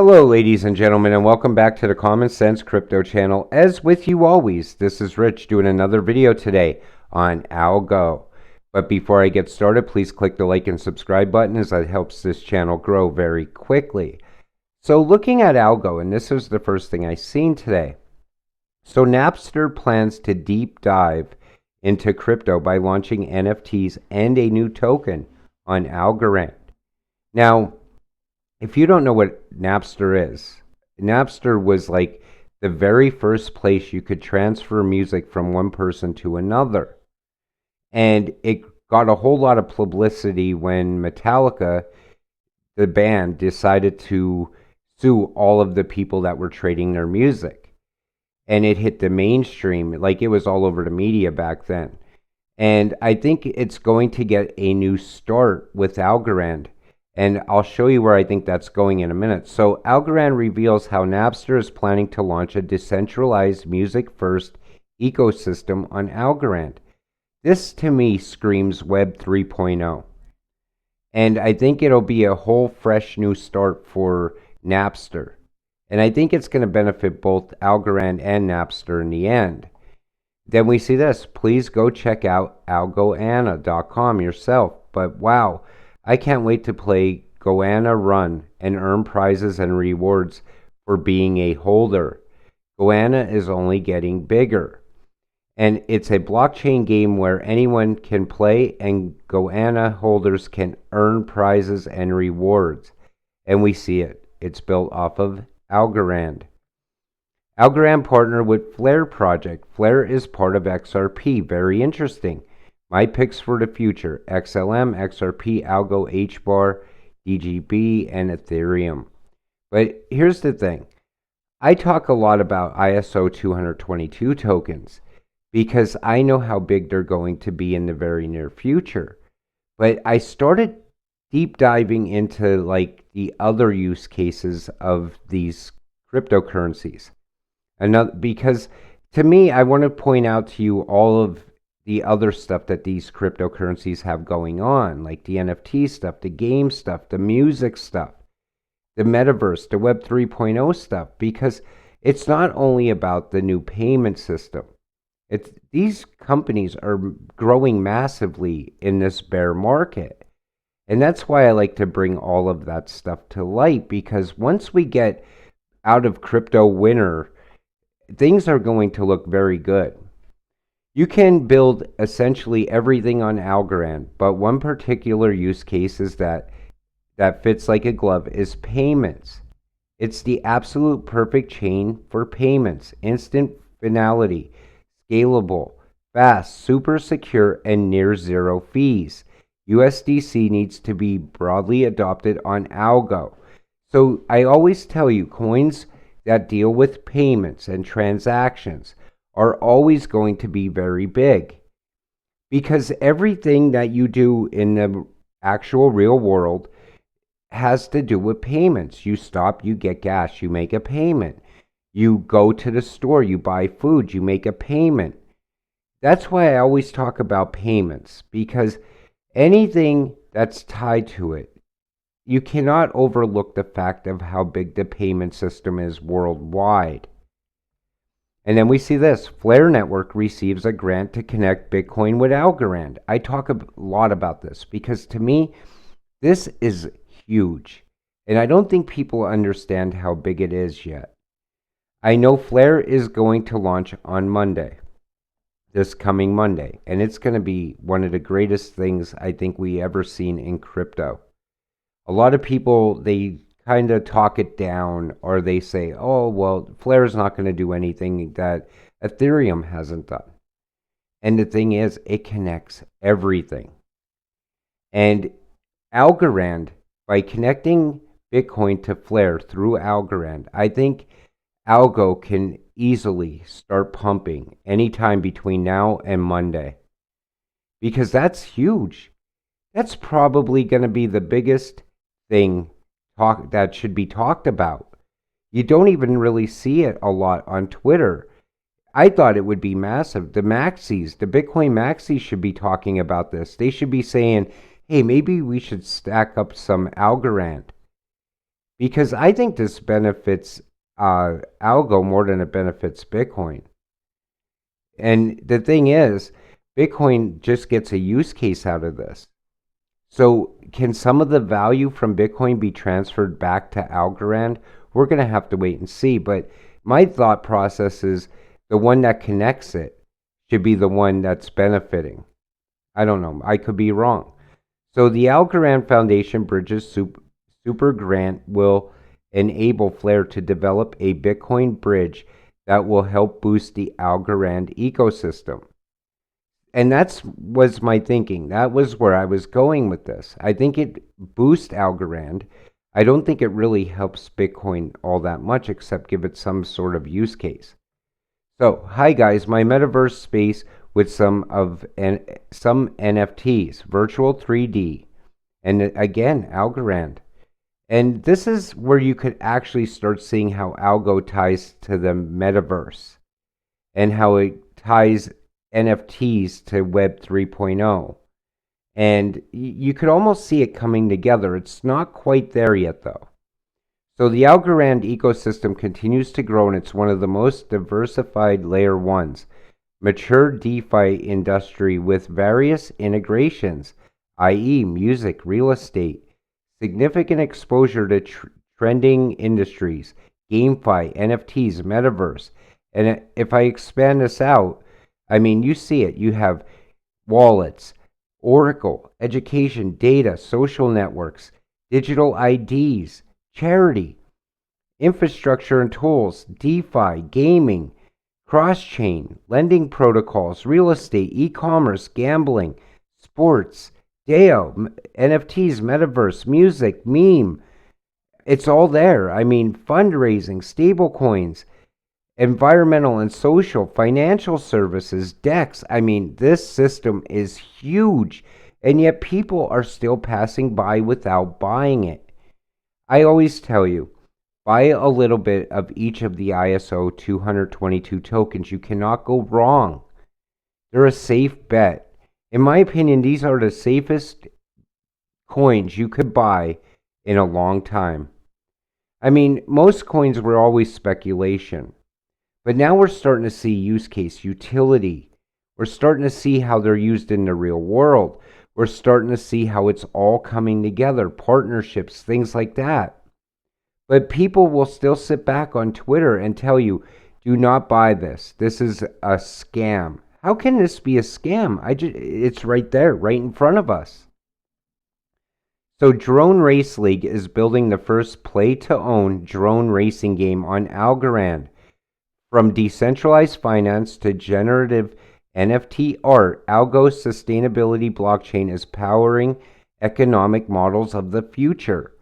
Hello, ladies and gentlemen, and welcome back to the Common Sense Crypto channel. As with you always, this is Rich doing another video today on Algo. But before I get started, please click the like and subscribe button as that helps this channel grow very quickly. So looking at Algo, and this is the first thing I seen today. So Napster plans to deep dive into crypto by launching NFTs and a new token on Algorand. Now, if you don't know what Napster is, Napster was like the very first place you could transfer music from one person to another. And it got a whole lot of publicity when Metallica, the band, decided to sue all of the people that were trading their music. And it hit the mainstream, like it was all over the media back then. And I think it's going to get a new start with Algorand. And I'll show you where I think that's going in a minute. So Algorand reveals how Napster is planning to launch a decentralized music-first ecosystem on Algorand. This, to me, screams Web 3.0. And I think it'll be a whole fresh new start for Napster. And I think it's going to benefit both Algorand and Napster in the end. Then we see this. Please go check out algoana.com yourself. But wow, I can't wait to play Goanna Run and earn prizes and rewards for being a holder. Goanna is only getting bigger. And it's a blockchain game where anyone can play and Goanna holders can earn prizes and rewards. And we see it. It's built off of Algorand. Algorand partnered with Flare project. Flare is part of XRP. Very interesting. My picks for the future: XLM, XRP, Algo, HBAR, DGB, and Ethereum. But here's the thing. I talk a lot about ISO 222 tokens because I know how big they're going to be in the very near future. But I started deep diving into like the other use cases of these cryptocurrencies. Because to me, I want to point out to you all of the other stuff that these cryptocurrencies have going on, like the NFT stuff, the game stuff, the music stuff, the Metaverse, the Web 3.0 stuff, because it's not only about the new payment system. These companies are growing massively in this bear market. And that's why I like to bring all of that stuff to light, because once we get out of crypto winter, things are going to look very good. You can build essentially everything on Algorand, but one particular use case is that fits like a glove is payments. It's the absolute perfect chain for payments. Instant finality, scalable, fast, super secure, and near zero fees. USDC needs to be broadly adopted on Algo. So I always tell you, coins that deal with payments and transactions are always going to be very big, because everything that you do in the actual real world has to do with payments. You stop, you get gas, you make a payment. You go to the store, you buy food, you make a payment. That's why I always talk about payments, because anything that's tied to it, you cannot overlook the fact of how big the payment system is worldwide. And then we see this. Flare Network receives a grant to connect Bitcoin with Algorand. I talk a lot about this because to me, this is huge. And I don't think people understand how big it is yet. I know Flare is going to launch on Monday, this coming Monday. And it's going to be one of the greatest things I think we ever seen in crypto. A lot of people, they kind of talk it down, or they say, oh, well, Flare is not going to do anything that Ethereum hasn't done. And the thing is, it connects everything. And Algorand, by connecting Bitcoin to Flare through Algorand, I think Algo can easily start pumping anytime between now and Monday. Because that's huge. That's probably going to be the biggest thing that should be talked about. You don't even really see it a lot on Twitter. I thought it would be massive. The maxis, the Bitcoin maxis should be talking about this. They should be saying, hey, maybe we should stack up some Algorand. because I think this benefits Algo more than it benefits Bitcoin. And the thing is, Bitcoin just gets a use case out of this. So, can some of the value from Bitcoin be transferred back to Algorand? We're going to have to wait and see. But my thought process is the one that connects it should be the one that's benefiting. I don't know. I could be wrong. So, the Algorand Foundation Bridges Super Grant will enable Flare to develop a Bitcoin bridge that will help boost the Algorand ecosystem. And that's was my thinking. That was where I was going with this. I think it boosts Algorand. I don't think it really helps Bitcoin all that much, except give it some sort of use case. So, hi guys, my metaverse space with some NFTs, virtual 3D, and again, Algorand. And this is where you could actually start seeing how Algo ties to the metaverse and how it ties NFTs to Web 3.0. And you could almost see it coming together. It's not quite there yet, though. So the Algorand ecosystem continues to grow, and it's one of the most diversified layer ones. Mature DeFi industry with various integrations, i.e. music, real estate, significant exposure to trending industries, GameFi, NFTs, Metaverse. And if I expand this out, I mean, you see it. You have wallets, Oracle, education, data, social networks, digital IDs, charity, infrastructure and tools, DeFi, gaming, cross-chain, lending protocols, real estate, e-commerce, gambling, sports, DAO, NFTs, Metaverse, music, meme. It's all there. I mean, fundraising, stable coins, environmental and social, financial services, DEX. I mean, this system is huge, and yet people are still passing by without buying it. I always tell you, buy a little bit of each of the ISO 222 tokens. You cannot go wrong. They're a safe bet. In my opinion, these are the safest coins you could buy in a long time. I mean, most coins were always speculation. But now we're starting to see use case, utility. We're starting to see how they're used in the real world. We're starting to see how it's all coming together, partnerships, things like that. But people will still sit back on Twitter and tell you, do not buy this. This is a scam. How can this be a scam? It's right there, right in front of us. So Drone Race League is building the first play-to-own drone racing game on Algorand. From decentralized finance to generative NFT art, Algo's sustainability blockchain is powering economic models of the future.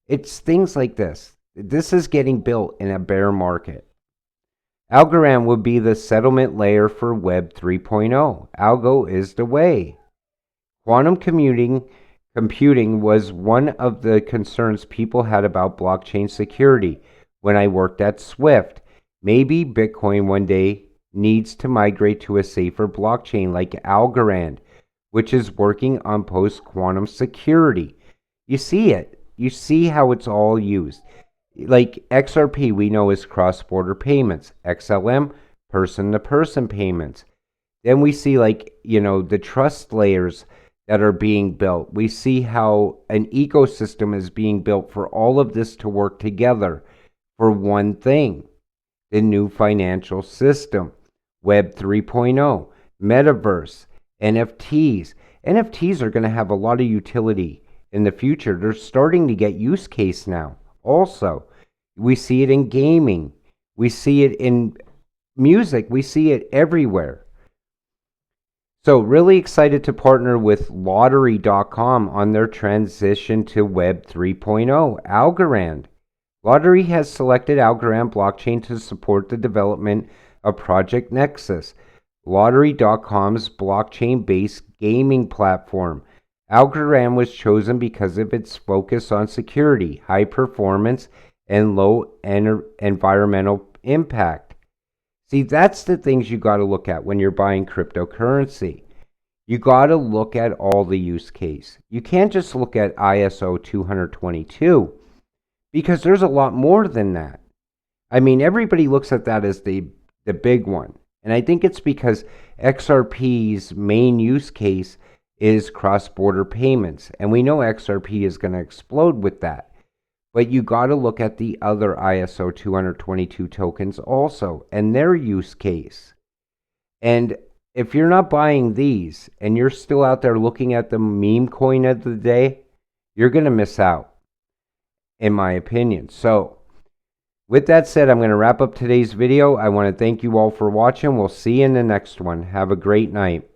It's things like this. This is getting built in a bear market. Algorand will be the settlement layer for Web 3.0. Algo is the way. Quantum computing was one of the concerns people had about blockchain security when I worked at Swift. Maybe Bitcoin one day needs to migrate to a safer blockchain like Algorand, which is working on post-quantum security. You see it. You see how it's all used. Like XRP, we know is cross-border payments. XLM, person-to-person payments. Then we see the trust layers that are being built. We see how an ecosystem is being built for all of this to work together for one thing. The new financial system, Web 3.0, Metaverse, NFTs. NFTs are going to have a lot of utility in the future. They're starting to get use case now. Also, we see it in gaming. We see it in music. We see it everywhere. So really excited to partner with Lottery.com on their transition to Web 3.0, Algorand. Lottery has selected Algorand blockchain to support the development of Project Nexus, Lottery.com's blockchain-based gaming platform. Algorand was chosen because of its focus on security, high performance, and low environmental impact. See, that's the things you got to look at when you're buying cryptocurrency. You got to look at all the use case. You can't just look at ISO 222 because there's a lot more than that. I mean, everybody looks at that as the big one. And I think it's because XRP's main use case is cross-border payments. And we know XRP is going to explode with that. But you got to look at the other ISO 222 tokens also and their use case. And if you're not buying these and you're still out there looking at the meme coin of the day, you're going to miss out, in my opinion. So, with that said, I'm going to wrap up today's video. I want to thank you all for watching. We'll see you in the next one. Have a great night.